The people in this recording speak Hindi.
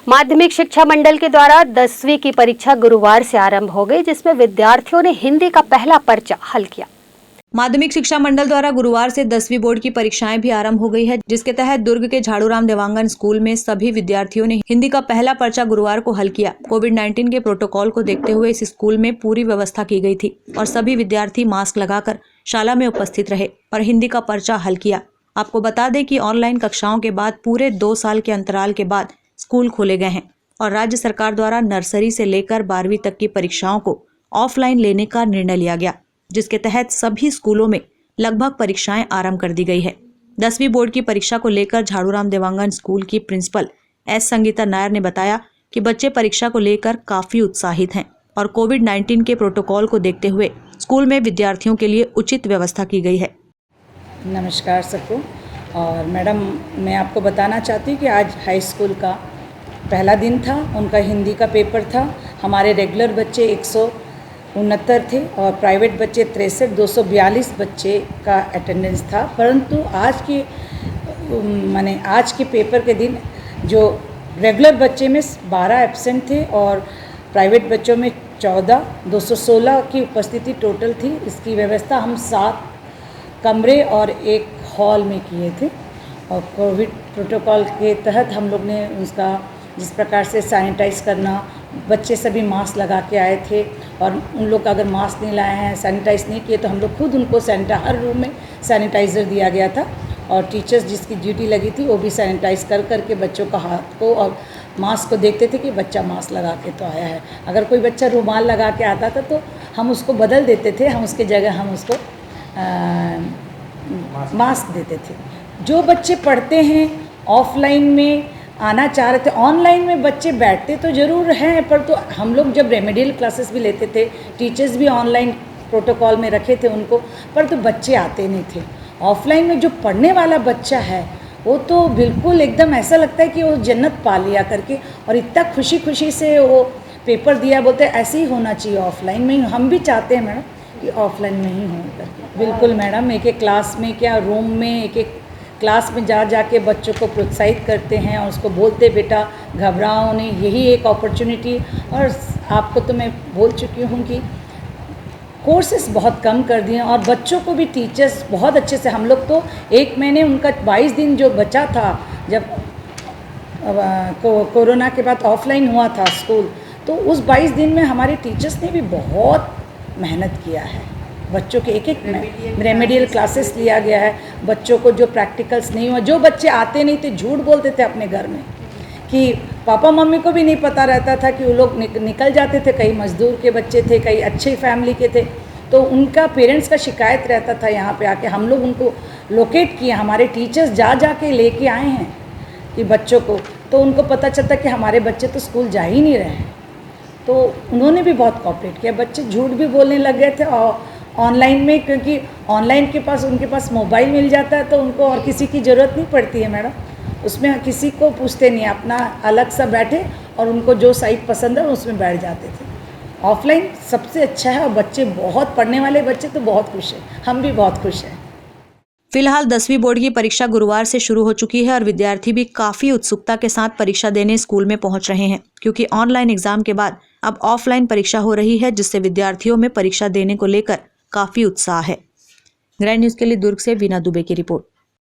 माध्यमिक शिक्षा मंडल के द्वारा 10वीं की परीक्षा गुरुवार से आरंभ हो गई, जिसमें विद्यार्थियों ने हिंदी का पहला पर्चा हल किया। माध्यमिक शिक्षा मंडल द्वारा गुरुवार से 10वीं बोर्ड की परीक्षाएं भी आरंभ हो गई है, जिसके तहत दुर्ग के झाड़ूराम देवांगन स्कूल में सभी विद्यार्थियों ने हिंदी का पहला पर्चा गुरुवार को हल किया। कोविड-19 के प्रोटोकॉल को देखते हुए इस स्कूल में पूरी व्यवस्था की गई थी और सभी विद्यार्थी मास्क लगाकर शाला में उपस्थित रहे और हिंदी का पर्चा हल किया। आपको बता दें कि ऑनलाइन कक्षाओं के बाद पूरे 2 साल के अंतराल के बाद स्कूल खोले गए हैं और राज्य सरकार द्वारा नर्सरी से लेकर 12वीं तक की परीक्षाओं को ऑफलाइन लेने का निर्णय लिया गया, जिसके तहत सभी स्कूलों में लगभग परीक्षाएं आरंभ कर दी गई है। 10वीं बोर्ड की परीक्षा को लेकर झाड़ूराम देवांगन स्कूल की प्रिंसिपल एस संगीता नायर ने बताया कि बच्चे परीक्षा को लेकर काफी उत्साहित हैं और कोविड-19 के प्रोटोकॉल को देखते हुए स्कूल में विद्यार्थियों के लिए उचित व्यवस्था की गई है। नमस्कार सबको। और मैडम, मैं आपको बताना चाहती हूँ कि आज हाई स्कूल का पहला दिन था, उनका हिंदी का पेपर था। हमारे रेगुलर बच्चे 169 थे और प्राइवेट बच्चे 63, 242 बच्चे का अटेंडेंस था। परंतु आज के पेपर के दिन जो रेगुलर बच्चे में 12 एब्सेंट थे और प्राइवेट बच्चों में 14, 216 की उपस्थिति टोटल थी। इसकी व्यवस्था हम 7 कमरे और एक हॉल में किए थे और कोविड प्रोटोकॉल के तहत हम लोग ने उसका जिस प्रकार से सैनिटाइज़ करना, बच्चे सभी मास्क लगा के आए थे और उन लोग अगर मास्क नहीं लाए हैं, सैनिटाइज़ नहीं किए तो हम लोग खुद उनको हर रूम में सैनिटाइज़र दिया गया था और टीचर्स जिसकी ड्यूटी लगी थी वो भी सैनिटाइज़ कर के बच्चों का हाथ को और मास्क को देखते थे कि बच्चा मास्क लगा के तो आया है। अगर कोई बच्चा रुमाल लगा के आता था तो हम उसको बदल देते थे, हम उसके जगह हम उसको मास्क देते थे। जो बच्चे पढ़ते हैं ऑफलाइन में आना चाह रहे थे, ऑनलाइन में बच्चे बैठते तो ज़रूर हैं, पर तो हम लोग जब रेमेडियल क्लासेस भी लेते थे, टीचर्स भी ऑनलाइन प्रोटोकॉल में रखे थे उनको, पर तो बच्चे आते नहीं थे। ऑफलाइन में जो पढ़ने वाला बच्चा है वो तो बिल्कुल एकदम ऐसा लगता है कि वो जन्नत पा लिया करके और इतना खुशी से वो पेपर दिया। बोलते ऐसे ही होना चाहिए ऑफलाइन में ही। हम भी चाहते हैं मैडम कि ऑफलाइन में ही हो करके। बिल्कुल मैडम, एक क्लास में क्या रूम में एक क्लास में जा के बच्चों को प्रोत्साहित करते हैं और उसको बोलते बेटा घबराओ नहीं, यही एक अपॉर्चुनिटी। और आपको तो मैं बोल चुकी हूँ कि कोर्सेस बहुत कम कर दिए और बच्चों को भी टीचर्स बहुत अच्छे से, हम लोग तो 1 महीने उनका 22 दिन जो बचा था जब कोरोना के बाद ऑफलाइन हुआ था स्कूल, तो उस 22 दिन में हमारे टीचर्स ने भी बहुत मेहनत किया है। बच्चों के एक रेमेडियल क्लासेस लिया गया है। बच्चों को जो प्रैक्टिकल्स नहीं हुआ, जो बच्चे आते नहीं थे झूठ बोलते थे अपने घर में कि पापा मम्मी को भी नहीं पता रहता था कि वो लोग निकल जाते थे, कई मज़दूर के बच्चे थे, कई अच्छे फैमिली के थे, तो उनका पेरेंट्स का शिकायत रहता था। यहाँ पे आके हम लोग उनको लोकेट किए, हमारे टीचर्स जा के लेके आए हैं कि बच्चों को, तो उनको पता चलता कि हमारे बच्चे तो स्कूल जा ही नहीं रहे हैं। तो उन्होंने भी बहुत कोऑपरेट किया। बच्चे झूठ भी बोलने लग गए थे और ऑनलाइन में, क्योंकि ऑनलाइन उनके पास मोबाइल मिल जाता है तो उनको और किसी की ज़रूरत नहीं पड़ती है मैडम। उसमें किसी को पूछते नहीं, अपना अलग सा बैठे और उनको जो साइट पसंद है उसमें बैठ जाते थे। ऑफलाइन सबसे अच्छा है और बच्चे बहुत पढ़ने वाले बच्चे तो बहुत खुश हैं, हम भी बहुत खुश हैं। फिलहाल 10वीं बोर्ड की परीक्षा गुरुवार से शुरू हो चुकी है और विद्यार्थी भी काफी उत्सुकता के साथ परीक्षा देने स्कूल में पहुंच रहे हैं, क्योंकि ऑनलाइन एग्जाम के बाद अब ऑफलाइन परीक्षा हो रही है, जिससे विद्यार्थियों में परीक्षा देने को लेकर काफी उत्साह है। ग्रैंड न्यूज के लिए दुर्ग से वीना दुबे की रिपोर्ट।